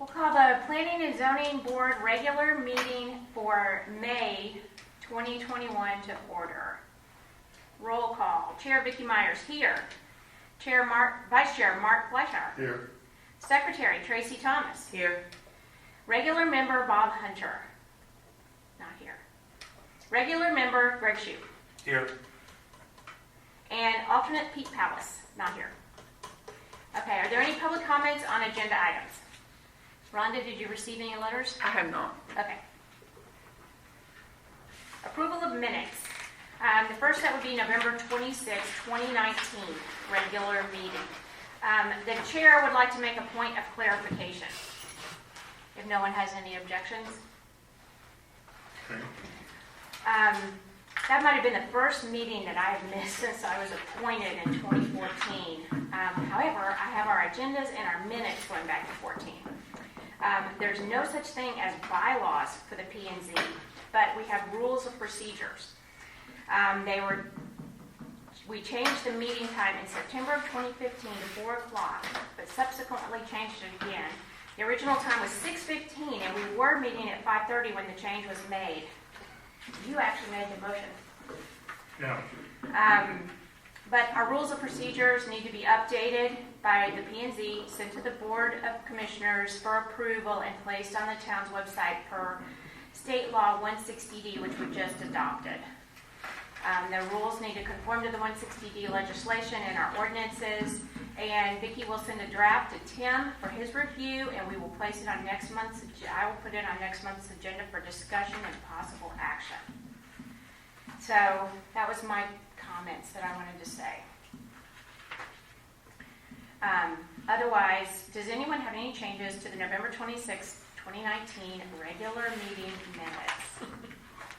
We'll call the Planning and Zoning Board regular meeting for May 2021 to order. Roll call. Chair Vicki Myers here. Vice Chair Mark Fleischer. Here. Secretary Tracy Thomas. Here. Regular member Bob Hunter. Not here. Regular member Greg Shue. Here. And alternate Pete Palace. Not here. Okay, are there any public comments on agenda items? Rhonda, did you receive any letters? I have not. Okay. Approval of minutes. The first set would be November 26, 2019, regular meeting. The chair would like to make a point of clarification, if no one has any objections. Okay. That might have been the first meeting that I have missed since I was appointed in 2014. However, I have our agendas and our minutes going back to 14. There's no such thing as bylaws for the P&Z, but we have rules of procedures. We changed the meeting time in September of 2015 to 4 o'clock, but subsequently changed it again. The original time was 6:15, and we were meeting at 5:30 when the change was made. You actually made the motion. Yeah. But our rules of procedures need to be updated by the P&Z, sent to the Board of Commissioners for approval, and placed on the town's website per State Law 160D, which we just adopted. The rules need to conform to the 160D legislation and our ordinances, and Vicki will send a draft to Tim for his review, and we will place it on next month's. I will put it on next month's agenda for discussion and possible action. So that was my comments that I wanted to say. Otherwise, does anyone have any changes to the November 26, 2019 regular meeting minutes?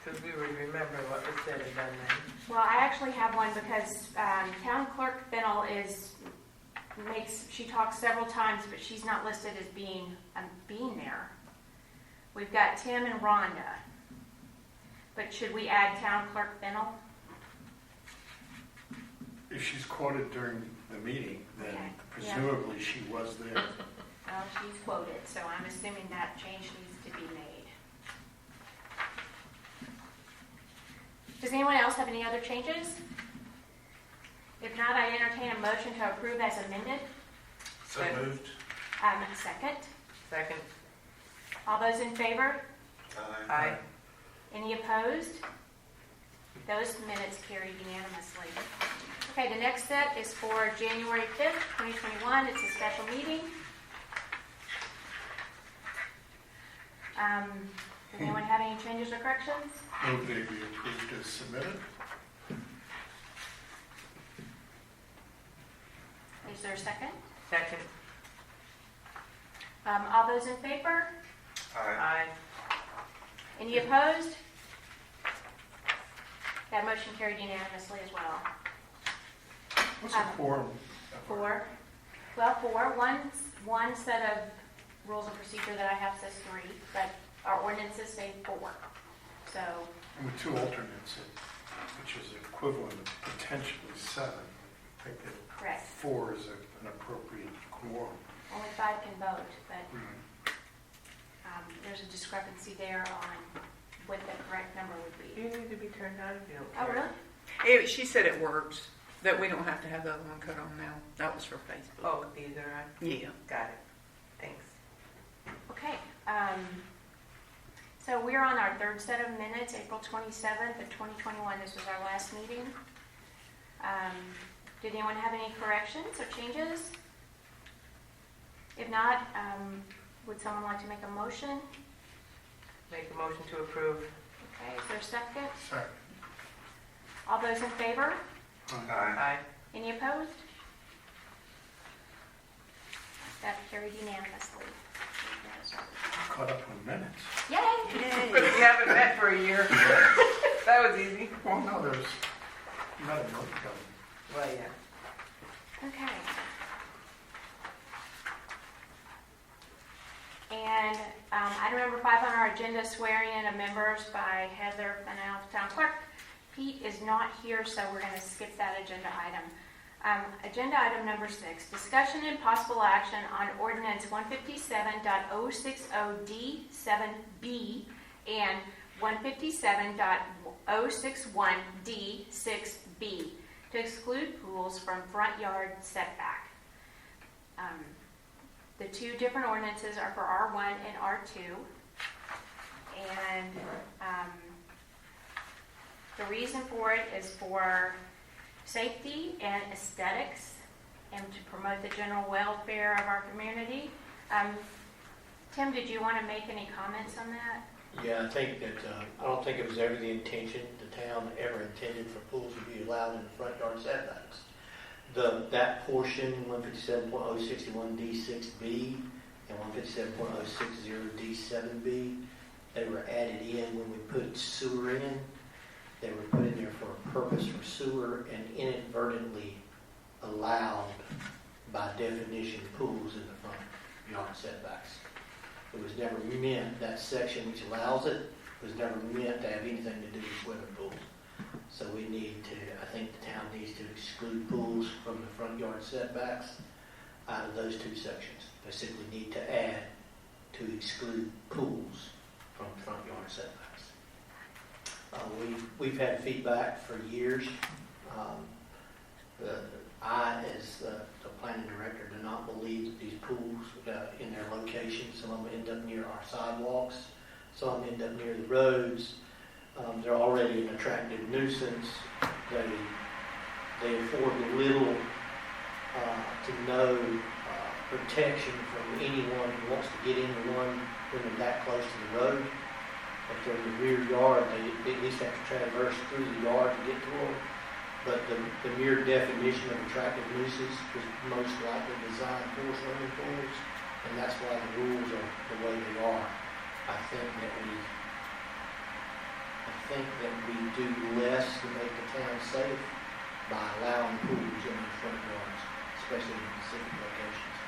Because we would remember what was said and done then. Well, I actually have one because Town Clerk Fennel she talks several times, but she's not listed as being there. We've got Tim and Rhonda. But should we add Town Clerk Fennel? If she's quoted during the meeting, then Okay. presumably she was there. Well, she's quoted, so I'm assuming that change needs to be made. Does anyone else have any other changes? If not, I entertain a motion to approve as amended. So moved. Second. Second. All those in favor? Aye. Any opposed? Those minutes carried unanimously. Okay, the next set is for January 5th, 2021. It's a special meeting. Does anyone have any changes or corrections? Move they be approved as submitted. Is there a second? Second. All those in favor? Aye. Any opposed? That motion carried unanimously as well. What's a quorum? Four. Well, four. One set of rules of procedure that I have says 3, but our ordinances say 4. So. And with 2 alternates, which is equivalent of potentially 7, I think that Correct. 4 is an appropriate quorum. Only 5 can vote, but there's a discrepancy there on what the correct number would be. You need to be turned on if you don't Oh, care. really? She said it works, that we don't have to have the other one cut on now. That was for Facebook. Oh, these are on? Yeah. Got it. Thanks. Okay. So we're on our third set of minutes, April 27th of 2021. This was our last meeting. Did anyone have any corrections or changes? If not, would someone like to make a motion? Make a motion to approve. Okay, is there a second? Second. All those in favor? Aye. Any opposed? That carried unanimously. Caught up on minutes. Yay! We haven't met for a year. That was easy. Well, no, there's not a note coming. Well, yeah. Okay. And item number 5 on our agenda, swearing in of members by Heather Fennell, Town Clerk. Pete is not here, so we're going to skip that agenda item. Agenda item number 6, discussion and possible action on ordinance 157.060D7B and 157.061D6B to exclude pools from front yard setback. The two different ordinances are for R1 and R2. And the reason for it is for safety and aesthetics and to promote the general welfare of our community. Tim, did you want to make any comments on that? Yeah, I think that, I don't think it was ever the intention, the town ever intended for pools to be allowed in the front yard setbacks. That portion, 157.061D6B and 157.060D7B, they were added in when we put sewer in. They were put in there for a purpose for sewer and inadvertently allowed, by definition, pools in the front yard setbacks. It was never meant, that section which allows it, was never meant to have anything to do with swimming pools. So we need to, I think the town needs to exclude pools from the front yard setbacks out of those two sections. They simply need to add to exclude pools from front yard setbacks. We've had feedback for years. I, as the planning director, do not believe that these pools in their location, some of them end up near our sidewalks, some of them end up near the roads. They're already an attractive nuisance. They afford little to no protection from anyone who wants to get into one when they're that close to the road. If they're in the rear yard, they at least have to traverse through the yard to get to them. But the mere definition of attractive nuisance was most likely designed for swimming pools, and that's why the rules are the way they are. I think that we do less to make the town safe by allowing pools in the front yards, especially in specific locations.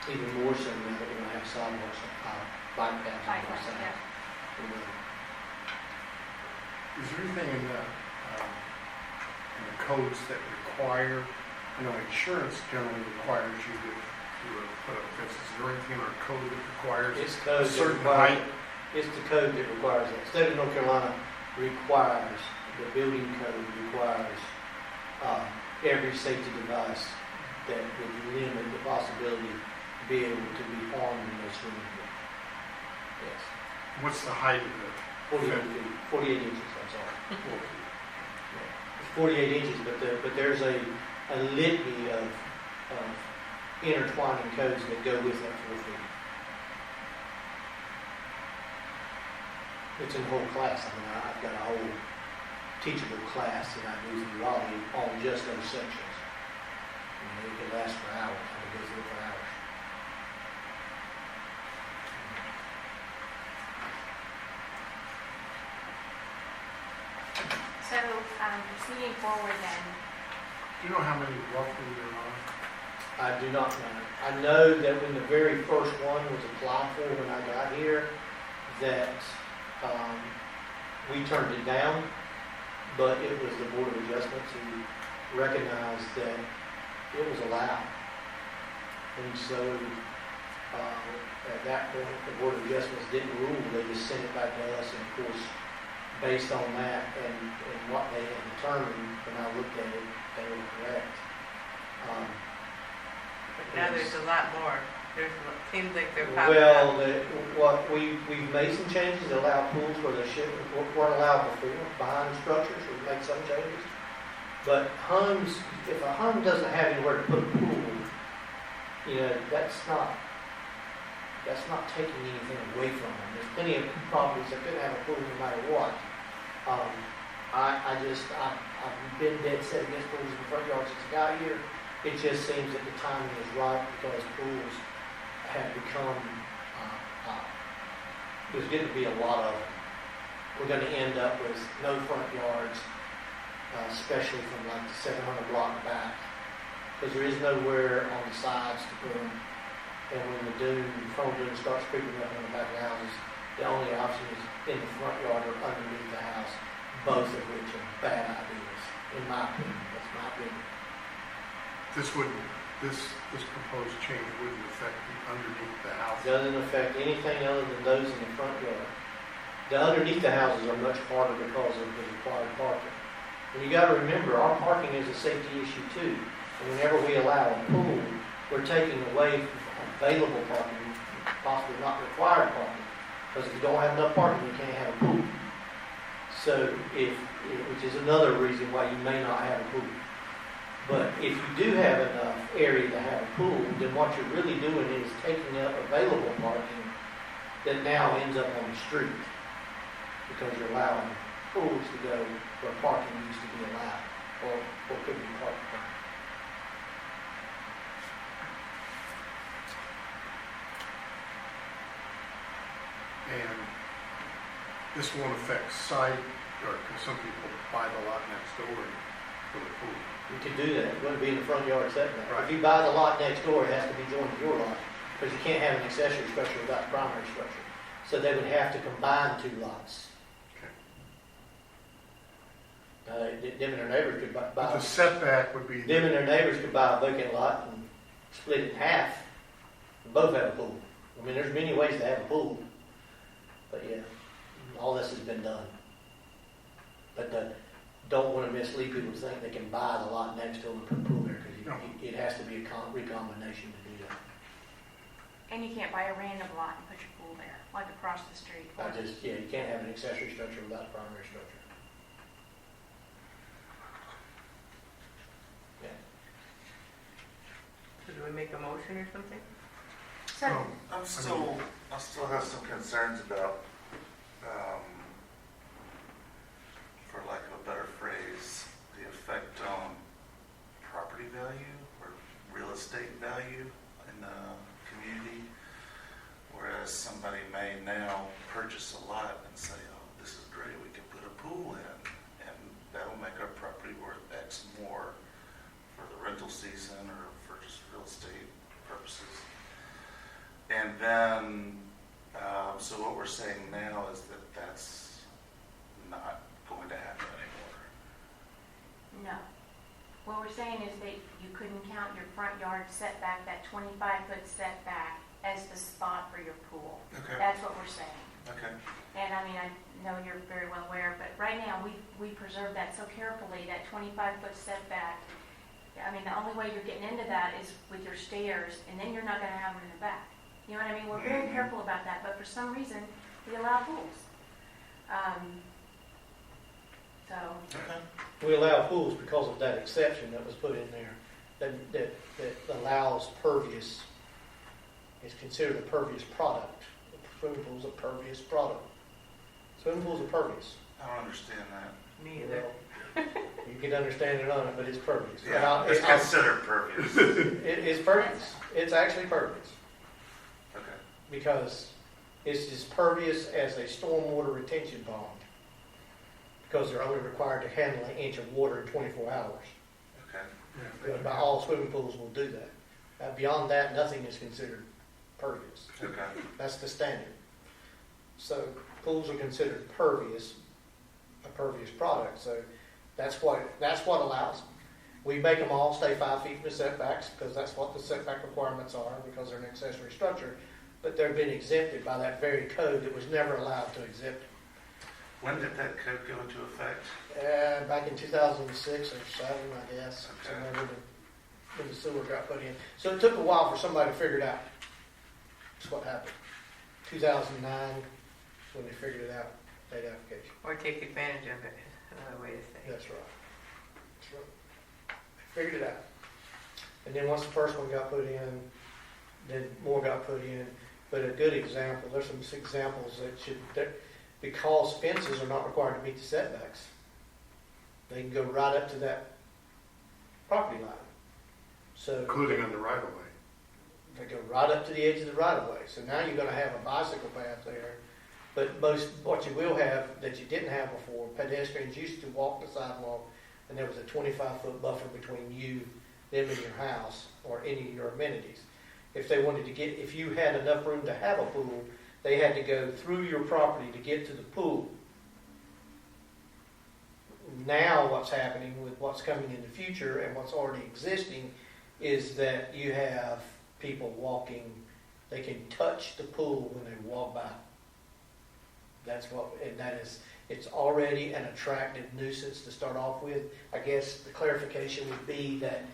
Even more so now that we're going to have sidewalks and bike paths on both sides. Is there anything in the codes that require, I know insurance generally requires you to put up fences. Is there anything in our code that requires It's a code that certain requires, height? it's the code that requires it. The state of North Carolina requires, the building code requires every safety device that would limit the possibility to be able to be harmed in those swimming pool. Yes. What's the height of it? 48 inches, I'm sorry. It's 48 inches, but there's a litany of intertwining codes that go with that 4 feet. It's in the whole class. I mean, I've got a whole teachable class that I do through Raleigh on just those sections. I mean, it could last for hours. I could go through it for hours. So, proceeding forward then, Do you know how many roughly there are? I do not know. I know that when the very first one was applied for when I got here, that we turned it down, but it was the Board of Adjustments who recognized that it was allowed. And so at that point, the Board of Adjustments didn't rule. They just sent it back to us, and of course, based on that and what they had determined, when I looked at it, they were correct. But now there's a lot more. Seems like they're popping Well, up. we've made some changes that allow pools where they weren't allowed before, behind structures. We've made some changes. But homes, if a home doesn't have anywhere to put a pool, that's not taking anything away from them. There's plenty of properties that couldn't have a pool no matter what. I've been dead set against pools in the front yard since I got here. It just seems that the timing is right because pools have become, there's going to be a lot of them. We're going to end up with no front yards, especially from like the 700 block back, because there is nowhere on the sides to put them. And when the phone dune starts creeping up on the back of the houses, the only option is in the front yard or underneath the house, both of which are bad ideas, in my opinion. That's my not been. This proposed change wouldn't affect the underneath the house. Doesn't affect anything other than those in the front yard. The underneath the houses are much harder because of the required parking. And you gotta remember, our parking is a safety issue too. And whenever we allow a pool, we're taking away available parking, possibly not required parking. Because if you don't have enough parking, you can't have a pool. So which is another reason why you may not have a pool. But if you do have enough area to have a pool, then what you're really doing is taking up available parking that now ends up on the street. Because you're allowing pools to go where parking used to be allowed, or could be parked. And this won't affect site, or because some people buy the lot next door for the pool. You could do that. It wouldn't be in the front yard setback. Right. If you buy the lot next door, it has to be joined to your lot, because you can't have an accessory structure without a primary structure. So they would have to combine two lots. Them and their neighbors could But buy. the setback would be, Them and their neighbors could buy a vacant lot and split it in half. And both have a pool. I mean, there's many ways to have a pool. But yeah, all this has been done. But don't want to mislead people to think they can buy the lot next to them and put a pool there, because it has to be a recombination to do that. And you can't buy a random lot and put your pool there, like across the street. You can't have an accessory structure without a primary structure. Yeah. So do we make a motion or something? So, I still have some concerns about, for lack of a better phrase, the effect on property value or real estate value in the community. Whereas somebody may now purchase a lot and say, oh, this is great, we can put a pool in, and that'll make our property worth X more for the rental season or for just real estate purposes. And then, so what we're saying now is that that's not going to happen anymore. no. What we're saying is that you couldn't count your front yard setback, that 25-foot setback, as the spot for your pool. Okay. That's what we're saying. Okay. And I mean, I know you're very well aware, but right now, we preserve that so carefully, that 25-foot setback. I mean, the only way you're getting into that is with your stairs, and then you're not gonna have them in the back. You know what I mean? We're very careful about that, but for some reason, we allow pools. So, Okay. We allow pools because of that exception that was put in there, that allows pervious, is considered a pervious product. Swimming pool's a pervious product. Swimming pool's are pervious. I don't understand that. Me either. Well, you can understand it on it, but it's pervious. Yeah, it's considered pervious. It's pervious. It's actually pervious. Okay. Because it's as pervious as a stormwater retention pond, because they're only required to handle an inch of water in 24 hours. Okay. yeah, About all swimming pools will do that. Beyond that, nothing is considered pervious. Okay. That's the standard. So pools are considered pervious, a pervious product. So that's what allows them. We make them all stay 5 feet from the setbacks, because that's what the setback requirements are, because they're an accessory structure. But they've been exempted by that very code that was never allowed to exempt them. When did that code go into effect? Back in 2006 or 7, I guess, Okay. somewhere when the sewer got put in. So it took a while for somebody to figure it out. That's what happened. 2009, when they figured it out, state application. Or take advantage of it, another way to say it. That's right. That's right. They figured it out. And then once the first one got put in, then more got put in. But a good example, there's some examples because fences are not required to meet the setbacks, they can go right up to that property line. So including on the right of way. they go right up to the edge of the right of way. So now you're going to have a bicycle path there. But what you will have that you didn't have before, pedestrians used to walk the sidewalk, and there was a 25-foot buffer between them and your house, or any of your amenities. If you had enough room to have a pool, they had to go through your property to get to the pool. Now what's happening with what's coming in the future and what's already existing is that you have people walking, they can touch the pool when they walk by. That's what, and that is, it's already an attractive nuisance to start off with. I guess the clarification would be that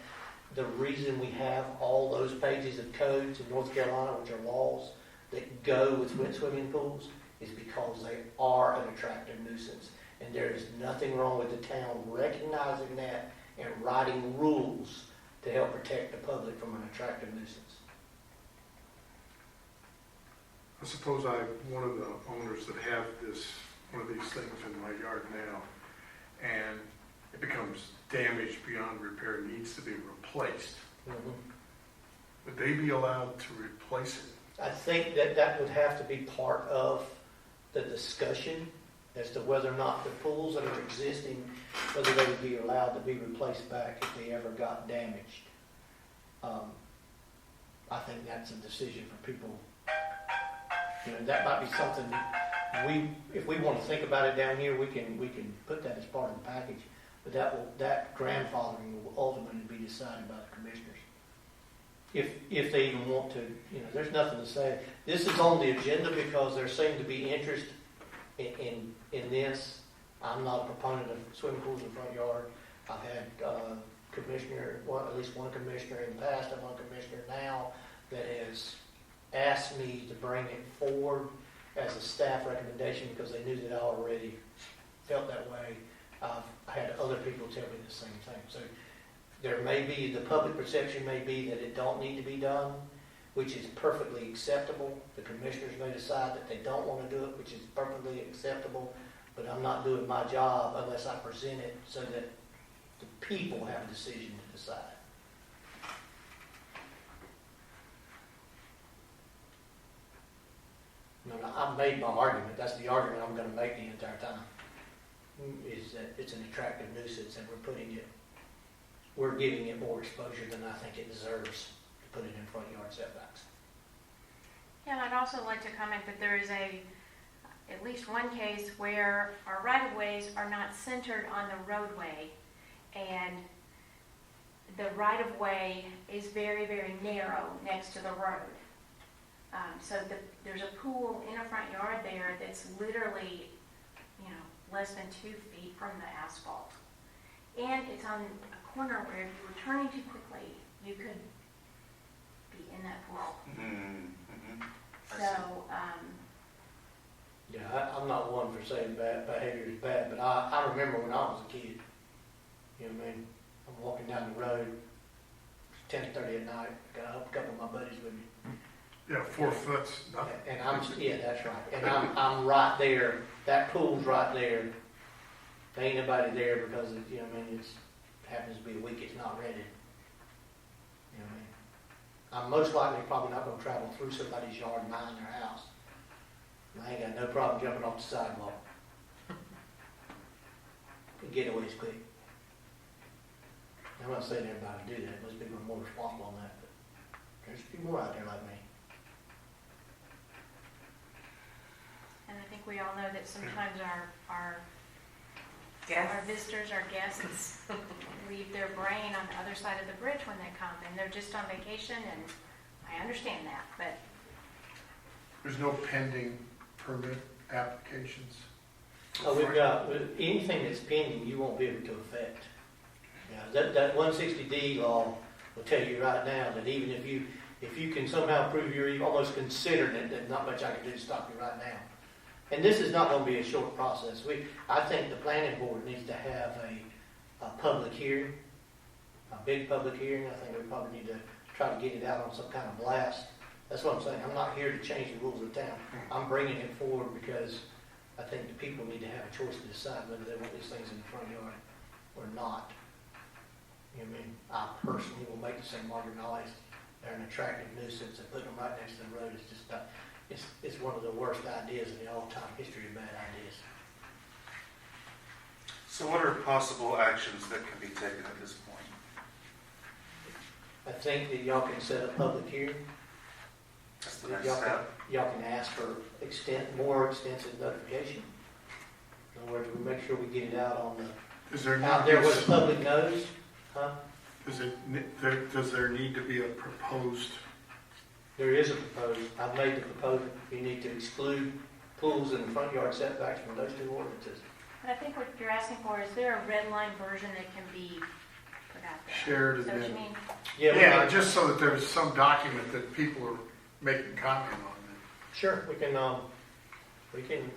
the reason we have all those pages of codes in North Carolina, which are laws that go with swimming pools, is because they are an attractive nuisance. And there is nothing wrong with the town recognizing that and writing rules to help protect the public from an attractive nuisance. I suppose I'm one of the owners that have one of these things in my yard now, and it becomes damaged beyond repair, needs to be replaced. Would they be allowed to replace it? I think that would have to be part of the discussion as to whether or not the pools that are existing, whether they would be allowed to be replaced back if they ever got damaged. I think that's a decision for people. You know, that might be something if we want to think about it down here, we can put that as part of the package. But that grandfathering will ultimately be decided by the commissioners. If they even want to, you know, there's nothing to say. This is on the agenda because there seemed to be interest in this. I'm not a proponent of swimming pools in the front yard. I've had at least one commissioner in the past and one commissioner now that has asked me to bring it forward as a staff recommendation because they knew that I already felt that way. I've had other people tell me the same thing. So there may be, the public perception may be that it don't need to be done, which is perfectly acceptable. The commissioners may decide that they don't want to do it, which is perfectly acceptable, but I'm not doing my job unless I present it so that the people have a decision to decide. No, I've made my argument. That's the argument I'm going to make the entire time, is that it's an attractive nuisance and we're giving it more exposure than I think it deserves to put it in front yard setbacks. Yeah, and I'd also like to comment that there is at least one case where our right-of-ways are not centered on the roadway, and the right-of-way is very, very narrow next to the road. So there's a pool in a front yard there that's literally, less than 2 feet from the asphalt. And it's on a corner where if you were turning too quickly, you could be in that pool. Mm-hmm. So, Yeah, I'm not one for saying bad behavior is bad, but I remember when I was a kid, you know what I mean? I'm walking down the road, 10:30 at night, got a couple of my buddies with me. Yeah, 4 foot's nothing. And that's right. And I'm right there. That pool's right there. There ain't nobody there because it, it happens to be a week it's not rented. You know what I mean? I'm most likely probably not going to travel through somebody's yard and mine their house. I ain't got no problem jumping off the sidewalk. The getaway's quick. I'm not saying everybody do that. Most people are more responsible on that. But there's a few more out there like me. and I think we all know that sometimes our Yes. visitors, our guests, leave their brain on the other side of the bridge when they come, and they're just on vacation, and I understand that, but There's no pending permit applications? Oh, we've got, anything that's pending, you won't be able to affect. Yeah, that 160D law will tell you right now that even if you can somehow prove you're almost considered it, there's not much I can do to stop you right now. And this is not going to be a short process. I think the planning board needs to have a public hearing, a big public hearing. I think we probably need to try to get it out on some kind of blast. That's what I'm saying. I'm not here to change the rules of the town. I'm bringing it forward because I think the people need to have a choice to decide whether they want these things in the front yard or not. You know what I mean? I personally will make the same argument always. They're an attractive nuisance, and putting them right next to the road is just it's one of the worst ideas in the all-time history of bad ideas. So what are possible actions that can be taken at this point? I think that y'all can set a public hearing. That's the next step. Y'all can ask for more extensive notification. In other words, we make sure we get it out on Is there out there where the public knows, huh? Does there need to be a proposed, There is a proposal. I've made the proposal. You need to exclude pools in the front yard setbacks from those two ordinances. But I think what you're asking for, is there a red line version that can be put out there? shared, Is and that what you then? mean? Yeah, just so that there's some document that people are making comment on. Sure,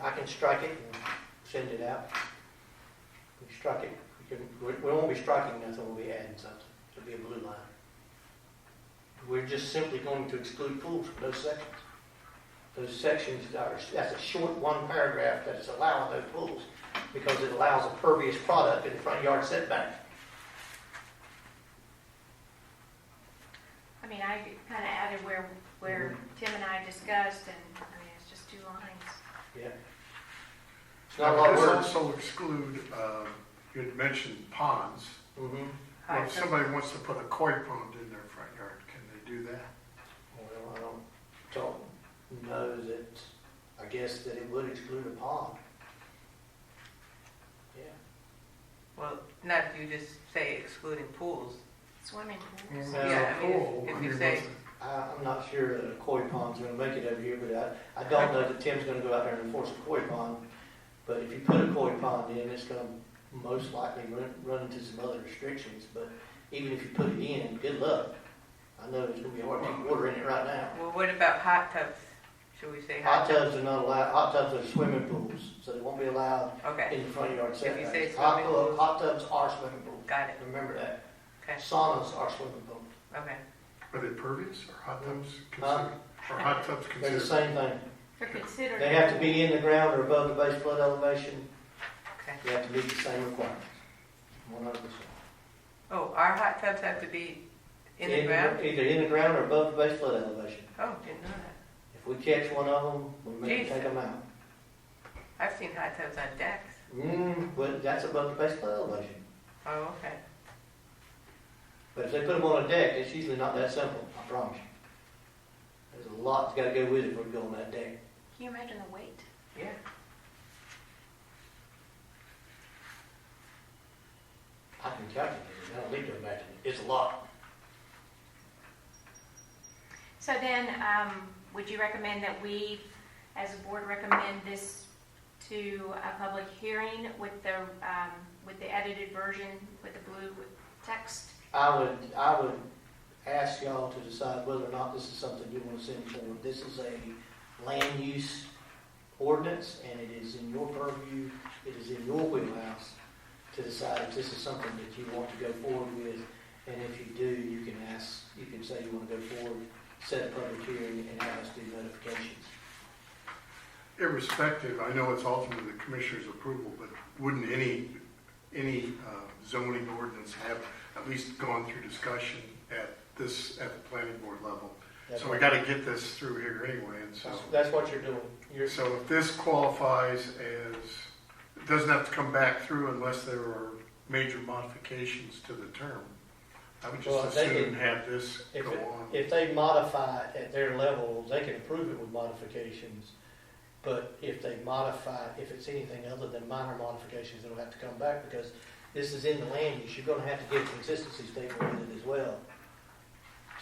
I can strike it and send it out. We can strike it. We won't be striking nothing, we'll be adding something. It'll be a blue line. We're just simply going to exclude pools from those sections. Those sections that's a short one paragraph that is allowing those pools because it allows a pervious product in the front yard setback. I mean, I kind of added where Tim and I discussed, and I mean, it's just 2 lines. Yeah. It's not a lot of This words. also exclude, you had mentioned ponds. Mm-hmm. Well, if somebody wants to put a koi pond in their front yard, can they do that? Well, I don't know that, I guess that it would exclude a pond. Yeah. Well, not if you just say excluding pools. Swimming pools. Well, Yeah, I mean, pool, if I you mean, say- what's the- I'm not sure that a koi pond's gonna make it over here, but I don't know that Tim's gonna go out there and enforce a koi pond. But if you put a koi pond in, it's gonna most likely run into some other restrictions. But even if you put it in, good luck. I know it's gonna be hard to keep water in it right now. Well, what about hot tubs? Should we say Hot tubs are not allowed, hot tubs are swimming pools, so they won't be allowed Okay, in the front yard If you say setbacks. swimming pools. Hot tubs are swimming pools. got it. Remember that. Okay, Saunas are swimming pools. okay. Are they pervious or hot tubs Huh? considered? Or hot tubs They're the considered? same thing. They're considered. They have to be in the ground or above the base flood elevation. Okay. You have to meet the same requirements. 100%. Oh, our hot tubs have to be in the ground? Either in the ground or above the base flood elevation. Oh, didn't know that. If we catch one of them, we may Jeez. take them out. I've seen hot tubs on decks. But that's above the base flood elevation. Oh, okay. But if they put them on a deck, it's usually not that simple, I promise you. There's a lot that's got to go with it before you go on that deck. Can you imagine the weight? Yeah. I can calculate it. I don't need to imagine it. It's a lot. So then, would you recommend that we, as a board, recommend this to a public hearing with the edited version with the blue text? I would ask y'all to decide whether or not this is something you want to send forward. This is a land use ordinance, and it is in your purview, it is in your wheelhouse to decide if this is something that you want to go forward with. And if you do, you can say you want to go forward, set a public hearing, and have us do notifications. Irrespective, I know it's ultimately the commissioner's approval, but wouldn't any zoning ordinance have at least gone through discussion at the planning board level? So we got to get this through here anyway, and so. That's what you're doing. So if this qualifies as, it doesn't have to come back through unless there are major modifications to the term. I would Well, just they assume can- have this go on. If they modify it at their level, they can approve it with modifications. But if they modify, if it's anything other than minor modifications, it'll have to come back because this is in the land use. You're going to have to get a consistency statement with it as well.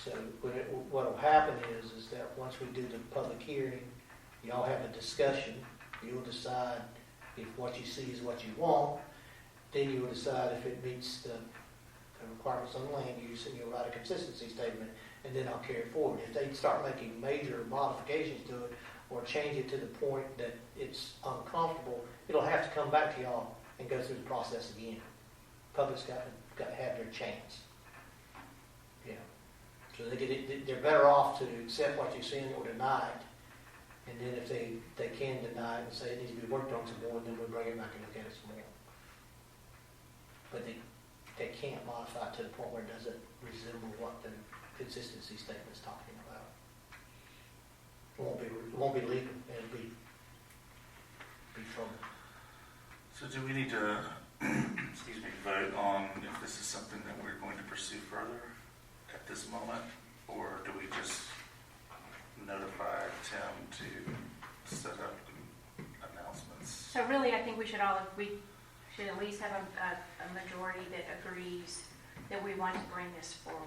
So what will happen is that once we do the public hearing, y'all have a discussion. You'll decide if what you see is what you want. Then you will decide if it meets the requirements on land use, and you'll write a consistency statement, and then I'll carry it forward. If they start making major modifications to it or change it to the point that it's uncomfortable, it'll have to come back to y'all and go through the process again. Public's got to have their chance. Yeah. So they're better off to accept what you send or deny it. And then if they can deny it and say it needs to be worked on some more, then we'll bring it back and look at it some more. But they can't modify it to the point where it doesn't resemble what the consistency statement is talking about. It won't be legal. It'll be trouble. So do we need to, vote on if this is something that we're going to pursue further at this moment? Or do we just notify Tim to set up announcements? So really, I think we should should at least have a majority that agrees that we want to bring this forward.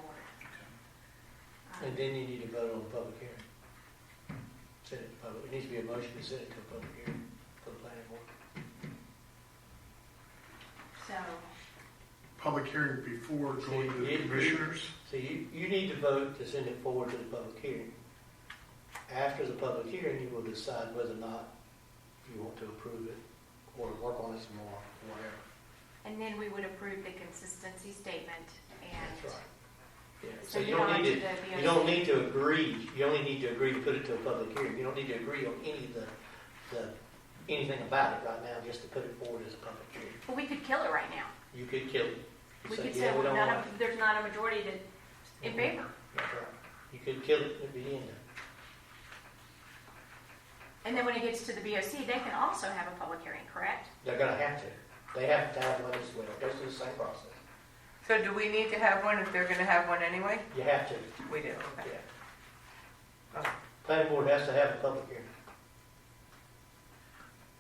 And then you need to vote on the public hearing. Send it to public, it needs to be a motion to send it to a public hearing for the planning board. So, Public hearing before going to the commissioners. So you need to vote to send it forward to the public hearing. After the public hearing, you will decide whether or not you want to approve it or work on it some more, or whatever. and then we would approve the consistency statement and. That's right. Yeah, So so you don't on need to to, the you don't need to agree, you only need to agree to put it to a public hearing. You don't need to agree on any of anything about it right now, just to put it forward as a public hearing. Well, we could kill it right now. You could kill it. You We say, could yeah, say, we well, don't want it. there's not a majority that in favor. That's right. You could kill it at the end. And then when it gets to the BOC, they can also have a public hearing, correct? They're gonna have to. They have to have one as well. It goes through the same process. So do we need to have one if they're gonna have one anyway? You have to, We do, okay. yeah. Planning board has to have a public hearing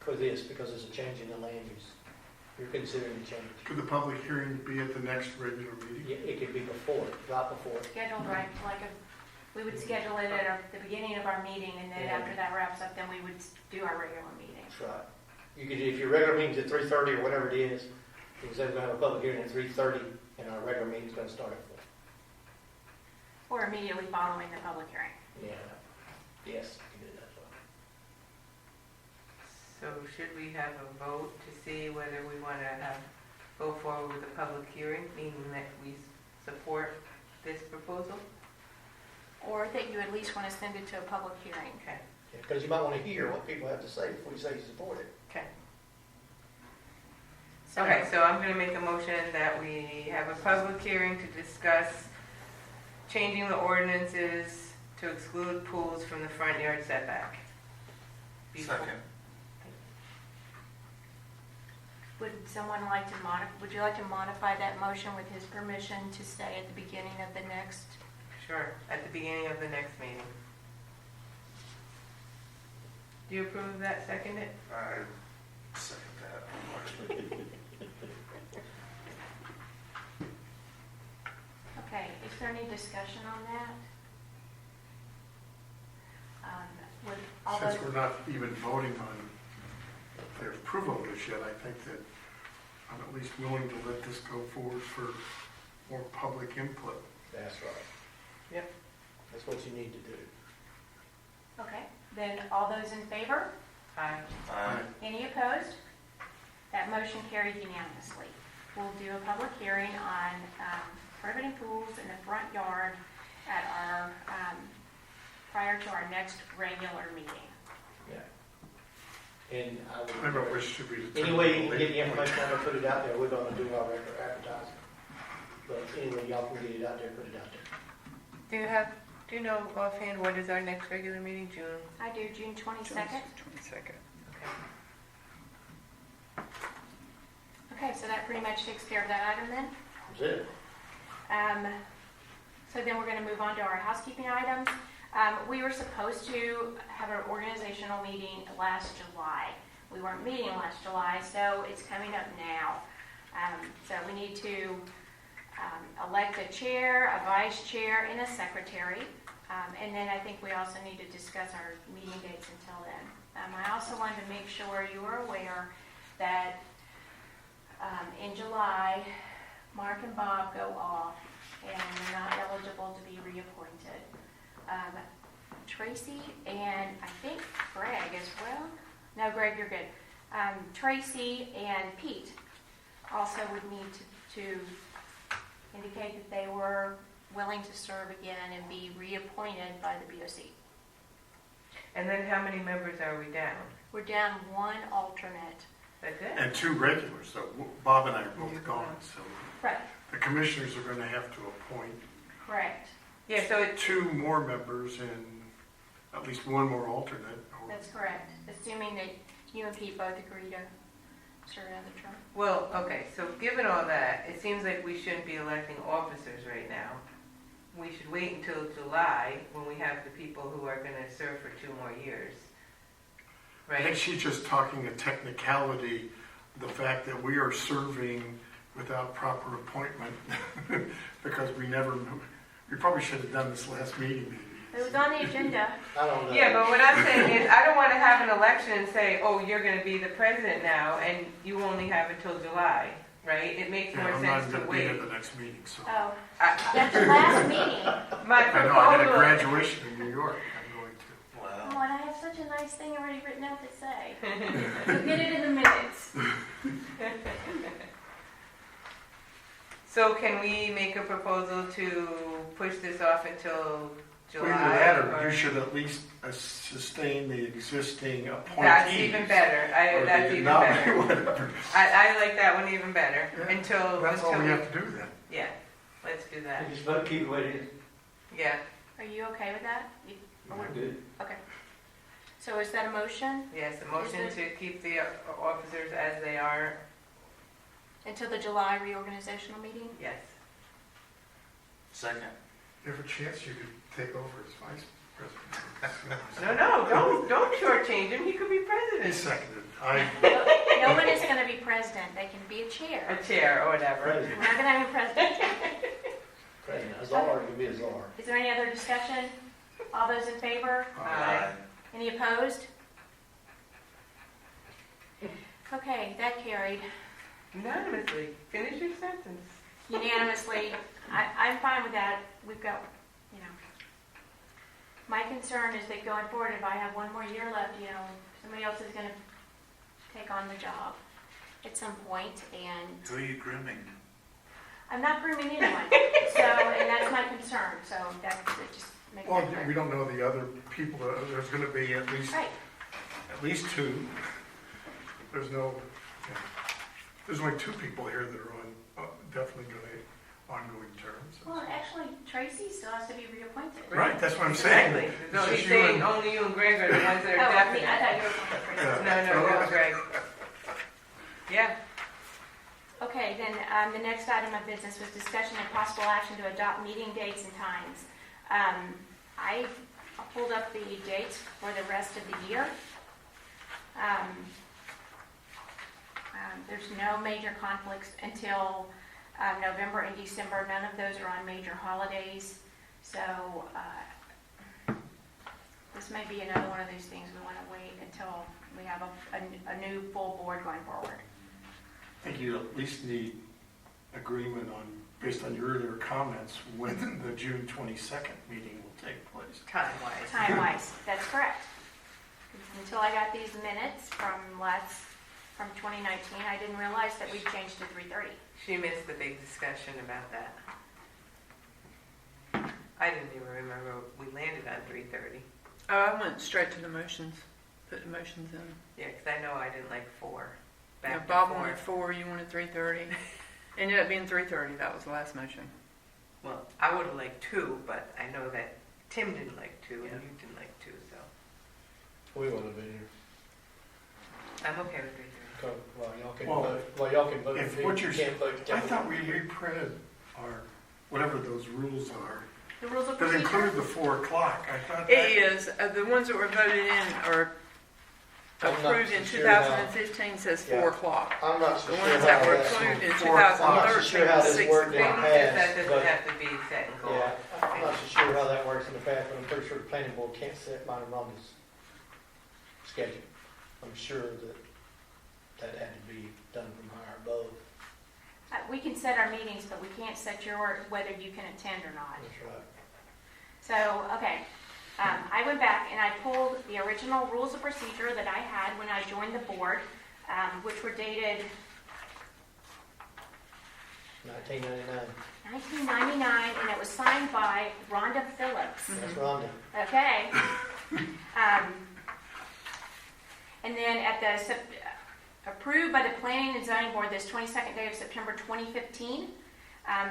for this, because it's a change in the land use. You're considering the change. Could the public hearing be at the next regular meeting? Yeah, it could be before, right before. Scheduled right, we would schedule it at the beginning of our meeting, and then Yeah. after that wraps up, then we would do our regular meeting. That's right. You could, if your regular meeting's at 3:30 or whatever it is, you can say we're gonna have a public hearing at 3:30, and our regular meeting's gonna start at 4. Or immediately following the public hearing. Yeah. Yes, you can do that. So should we have a vote to see whether we want to go forward with a public hearing, meaning that we support this proposal? Or that you at least want to send it to a public hearing. Okay, Because you might want to hear what people have to say before you say you support it. okay. So- Okay, so I'm going to make a motion that we have a public hearing to discuss changing the ordinances to exclude pools from the front yard setback. Before- Second. Would someone like to would you like to modify that motion with his permission to stay at the beginning of the next? Sure, at the beginning of the next meeting. Do you approve of that, second it? I second that. Okay, is there any discussion on that? Would all those, Since we're not even voting on their approval of this yet, I think that I'm at least willing to let this go forward for more public input. That's right. Yep. That's what you need to do. okay, then all those in favor? Aye. Any opposed? That motion carried unanimously. We'll do a public hearing on prohibiting pools in the front yard at our, prior to our next regular meeting. Yeah. And I I would, don't wish to be. any way you can get the information out there, put it out there, we're gonna do our regular advertising. But anyway, y'all can get it out there, put it out there. Do you know offhand what is our next regular meeting, June? I do June 22nd. 22nd. Okay. Okay, so that pretty much takes care of that item then. That's it. So then we're going to move on to our housekeeping items. We were supposed to have an organizational meeting last July. We weren't meeting last July, so it's coming up now. So we need to elect a chair, a vice chair, and a secretary. And then I think we also need to discuss our meeting dates until then. I also wanted to make sure you are aware that in July, Mark and Bob go off and they're not eligible to be reappointed. Tracy and I think Greg as well. No, Greg, you're good. Tracy and Pete also would need to indicate that they were willing to serve again and be reappointed by the BOC. And then how many members are we down? We're down one alternate. That's it? And 2 regulars, so Bob and I are both gone, so Right, the commissioners are going to have to appoint correct. Yeah, so it's, 2 more members and at least 1 more alternate. or- That's correct, assuming that you and Pete both agree to serve another term. well, okay, so given all that, it seems like we shouldn't be electing officers right now. We should wait until July when we have the people who are going to serve for 2 more years. I think Right? she's just talking a technicality the fact that we are serving without proper appointment because we probably should have done this last meeting maybe. It was on the agenda. I don't know. Yeah, but what I'm saying is, I don't want to have an election and say, oh, you're going to be the president now, and you only have until July, right? It makes more I'm sense not to going to be wait. at the next meeting, so. Oh, I- that's the last meeting. My I know, I got a proposal, graduation in New York, I'm going to. Oh, Wow. and I have such a nice thing already written out to say. You'll get it in the minutes. so can we make a proposal to push this off until July? Well, either that, or you should at least sustain the existing appointees. That's even better. or That's the even nominee, better. whatever. I like that one even better. Yeah, Until That's all until we have to do then. Yeah, let's do that. Just vote, keep it the way it is. Yeah, Are you okay with that? Good. Okay. So is that a motion yes, a motion Is to keep the officers as they are. until the July reorganizational meeting? Yes. Second. You have a chance you could take over as vice president. No, don't shortchange him. He could be He president. seconded. No one is going to be president. They can be a chair. A chair or whatever. We're President. not going to have a president. President. A czar can be a czar. Is there any other discussion? All those in favor? Aye. Any opposed? Okay, that carried Unanimously. Finish your sentence. unanimously. I'm fine with that. We've got, my concern is that going forward, if I have one more year left, somebody else is going to take on the job at some point, and Who are you grooming? I'm not grooming anyone. So, and that's my concern. So that just makes Well, that we clear. don't know the other people. There's going to be at Right. least two. There's there's only two people here that are on definitely going to ongoing terms. Well, actually, Tracy still has to be reappointed. Right, that's what I'm saying. Exactly. No, It's he's just you saying and- only you and Greg are the ones that Oh, are I definite. thought you were talking about Tracy. No, Greg. Yeah. Okay, then the next item of business was discussion and possible action to adopt meeting dates and times. I pulled up the dates for the rest of the year. There's no major conflicts until November and December. None of those are on major holidays. So this may be another one of those things we want to wait until we have a new full board going forward. I think you at least need agreement on, based on your earlier comments, when the June 22nd meeting will take place. Time-wise. Time-wise, that's correct. Until I got these minutes from 2019, I didn't realize that we changed to 3:30. She missed the big discussion about that. I didn't even remember we landed on 3:30. Oh, I went straight to the motions, put the motions in. Yeah, because I know I didn't like 4. Yeah, Back Bob to 4. wanted 4, you wanted 3:30. Ended up being 3:30, that was the last motion. Well, I would have liked 2, but I know that Tim didn't like 2 Yeah. and you didn't like 2, so We want to be here. I'm okay with 3:30. Well, Y'all can vote. if for me, what you you're- can't vote. I thought we reprinted our, whatever those rules are, The rules of that procedure? include the 4 o'clock. I thought It that. is, the ones that were voted in are I'm not approved in so sure how- 2015 says Yeah. 4 o'clock. I'm not so The sure ones how that were that's- approved in 4 o'clock. I'm not so 2013 sure how was this 6 worked in the o'clock. That past, doesn't but, have to be set in gold. yeah, I'm not so sure how that works in the past, but I'm pretty sure the planning board can't set mine and Rhonda's schedule. I'm sure that had to be done from higher above. We can set our meetings, but we can't set whether you can attend or not. That's right. So, okay, I went back and I pulled the original rules of procedure that I had when I joined the board, which were dated 1999. 1999, and it was signed by Rhonda Phillips. That's Rhonda. Okay. And then at the approved by the Planning and Zoning Board this 22nd day of September 2015.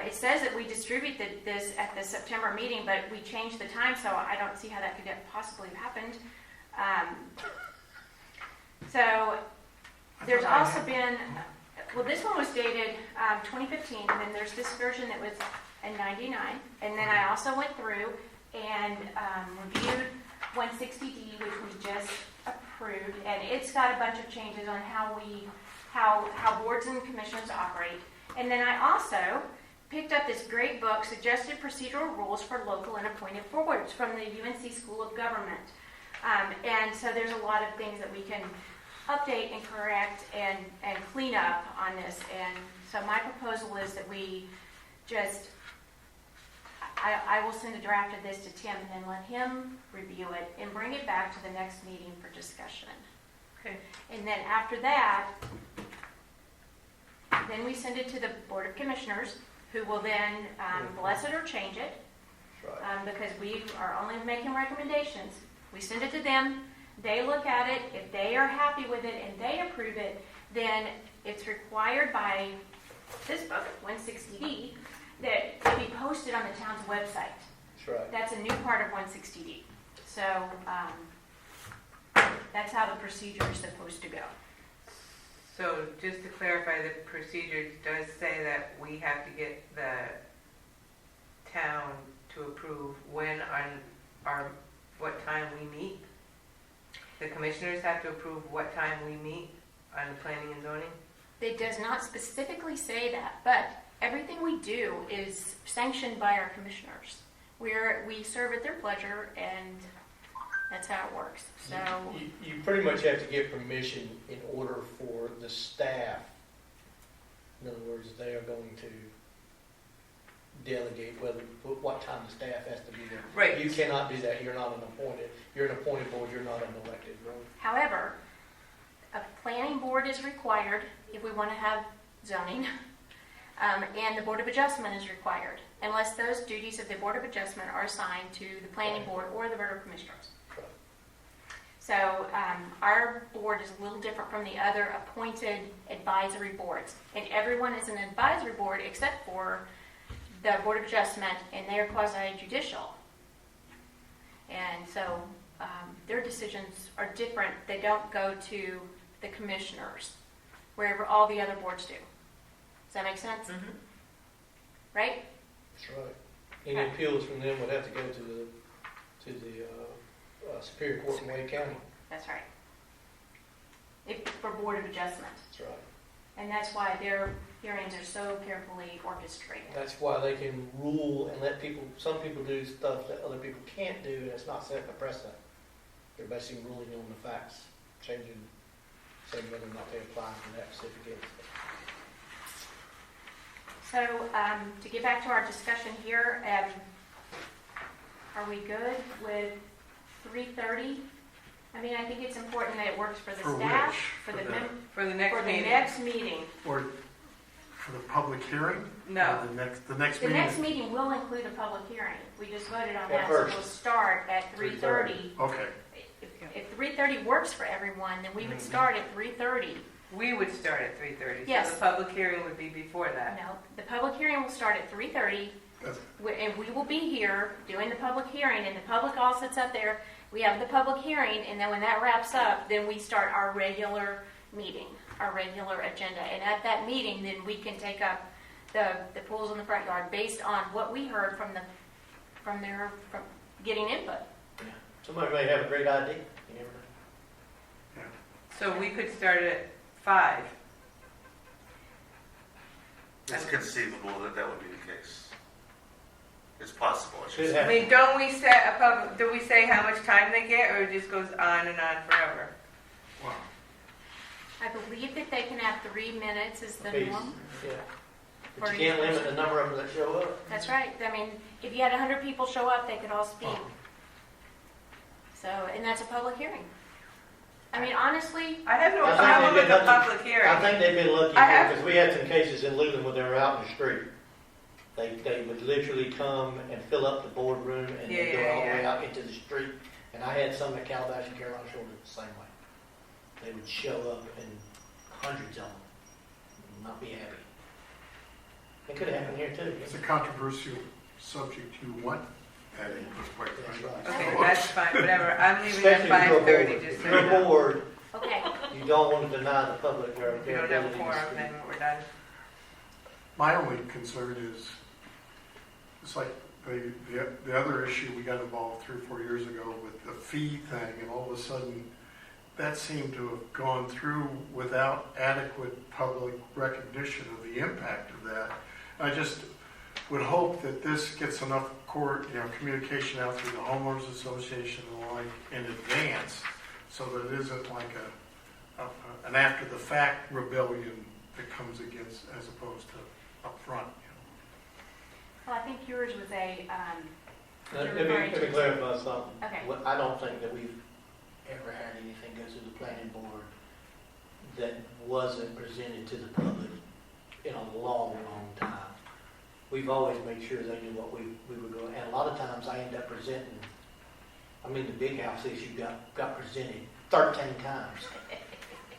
It says that we distributed this at the September meeting, but we changed the time, so I don't see how that could have possibly happened. So there's also been, well, this one was dated 2015, and then there's this version that was in 99. And then I also went through and reviewed 160D, which we just approved, and it's got a bunch of changes on how we how boards and commissions operate. And then I also picked up this great book, Suggested Procedural Rules for Local and Appointed Boards, from the UNC School of Government. And so there's a lot of things that we can update and correct and clean up on this. And so my proposal is that we just, I will send a draft of this to Tim and then let him review it and bring it back to the next meeting for discussion. Okay. And then after that, then we send it to the Board of Commissioners, who will then bless it or change it, That's right. because we are only making recommendations. We send it to them, they look at it, if they are happy with it and they approve it, then it's required by this book, 160D, that it be posted on the town's website. That's right. That's a new part of 160D. So that's how the procedure is supposed to go. So just to clarify, the procedure does say that we have to get the town to approve when what time we meet? The commissioners have to approve what time we meet on the planning and zoning? It does not specifically say that, but everything we do is sanctioned by our commissioners. We serve at their pleasure, and that's how it works. So You pretty much have to get permission in order for the staff, in other words, they are going to delegate what time the staff has to be there. Right. You cannot do that, you're not an appointed, you're an appointed board, you're not an elected board. however, a planning board is required if we want to have zoning, and the Board of Adjustment is required, unless those duties of the Board of Adjustment are assigned to the planning board or the Board of Commissioners. Right. So our board is a little different from the other appointed advisory boards, and everyone is an advisory board except for the Board of Adjustment, and they are quasi-judicial. And so their decisions are different. They don't go to the commissioners, wherever all the other boards do. Does that make sense? Mm-hmm. Right? That's right. Any appeals from them would have to go to the Superior Court in Wade County. That's right. For Board of Adjustment. That's right. And that's why their hearings are so carefully orchestrated. That's why they can rule and let some people do stuff that other people can't do, and it's not setting a precedent. They're basically ruling on the facts, saying whether or not they apply for that specific instance. So to get back to our discussion here, are we good with 3:30? I mean, I think it's important that it works for the For staff, which? for For the the- mem- For the next for the meeting? next meeting. Or for the public hearing? No. Or the next The meeting? next meeting will include a public hearing. We just voted on At that, so first. we'll start at 3:30. Okay, If 3:30 works for everyone, then we would start at 3:30. We would start at 3:30. Yes. So the public hearing would be before that. No, the public hearing will start at 3:30, That's- and we will be here doing the public hearing, and the public all sits up there. We have the public hearing, and then when that wraps up, then we start our regular meeting, our regular agenda. And at that meeting, then we can take up the pools in the front yard based on what we heard from getting input. Somebody may have a great idea, you never know. So we could start at 5. It's conceivable that that would be the case. It's possible, I should Should say. I have. mean, don't we set a public, do we say how much time they get, or it just goes on and on forever? wow. I believe that they can have 3 minutes is the Please. norm. Yeah. For But you each can't limit person. the number of them that show up. That's right. I mean, if you had 100 people show up, they could all speak. So, and that's a public hearing. I mean, honestly, I have no I think problem they've with been the lucky. public I hearing. think they've been lucky I have- because we had some cases in Luton where they were out in the street. They would literally come and fill up the boardroom and then go all the way out into the street. And I had some at Calabash and Carolina Shores the same way. They would show up in hundreds of them, and not be happy. It could happen here too. It's a controversial subject. You want that input, quite That's frankly. right. Okay, that's fine, whatever. I'm leaving Especially at if you're a 5:30, board. just If so you're you a know. board, okay. you don't want to deny the public their If you don't have a ability to forum, speak. then we're done. My only concern is, it's like the other issue we got involved 3 or 4 years ago with the fee thing, and all of a sudden, that seemed to have gone through without adequate public recognition of the impact of that. I just would hope that this gets enough communication out through the homeowners association and the like in advance, so that it isn't like an after the fact rebellion that comes against, as opposed to up front. Well, I think yours was a, Let me clarify something. Okay. I don't think that we've ever had anything go through the planning board that wasn't presented to the public in a long, long time. We've always made sure they knew what we were going, and a lot of times I end up presenting, the big house issue got presented 13 times,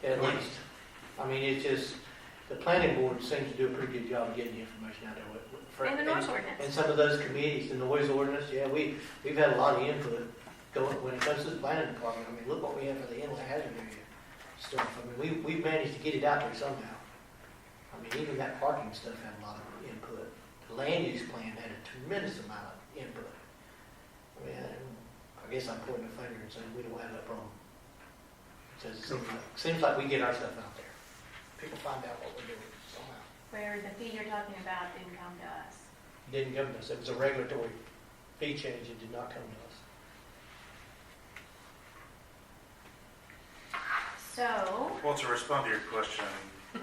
at least. It's just, the planning board seems to do a pretty good job of getting the information out there. and the noise ordinance. And some of those committees, the noise ordinance, we've had a lot of input going, when it comes to the planning department. Look what we have for the inland hazard area stuff. We've managed to get it out there somehow. Even that parking stuff had a lot of input. The land use plan had a tremendous amount of input. I guess I'm pointing a finger and saying we don't have that problem. Because it seems like we get our stuff out there. People find out what we're doing somehow. Where the fee you're talking about didn't come to us. It didn't come to us. It was a regulatory fee change. It did not come to us. So, Well, to respond to your question, 3:30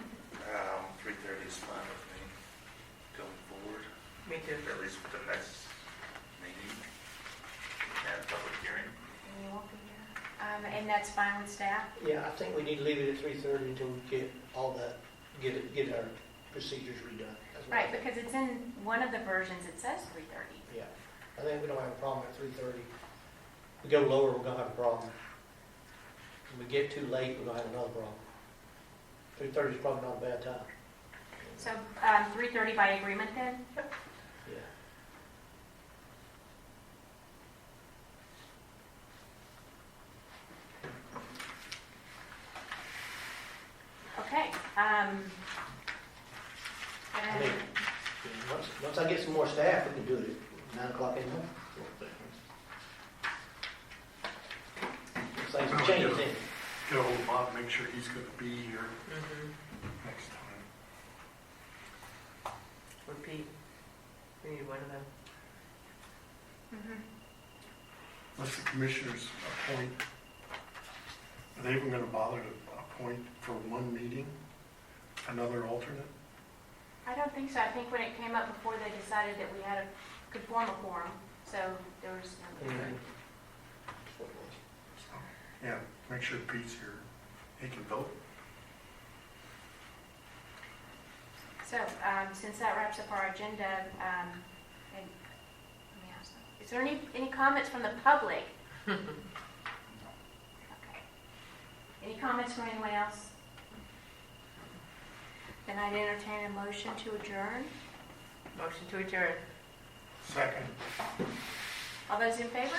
is fine with me going forward, Me too. at least for the next meeting and public hearing. you won't be here. And that's fine with staff? Yeah, I think we need to leave it at 3:30 until we get all that, get our procedures redone. That's what I Right, think. because it's in one of the versions, it says 3:30. Yeah, I think we don't have a problem at 3:30. We go lower, we're gonna have a problem. If we get too late, we're gonna have another problem. 3:30 is probably not a bad time. So, 3:30 by agreement then? Yeah. Okay. And Once I get some more staff, we can do it at 9 o'clock in the morning. Things have changed then. Get a hold of Bob, make sure he's going to be here Mm-hmm. next time. Repeat. We need one of them. Mhm. Unless the commissioners appoint, are they even going to bother to appoint for one meeting another alternate? I don't think so. I think when it came up before, they decided that we could form a quorum, so there was no. Mhm. So, yeah, make sure Pete's here. He can vote. So, since that wraps up our agenda, and let me ask them, is there any comments from the public? Okay. Any comments from anyone else? Then I'd entertain a motion to adjourn. Motion to adjourn. Second. All those in favor?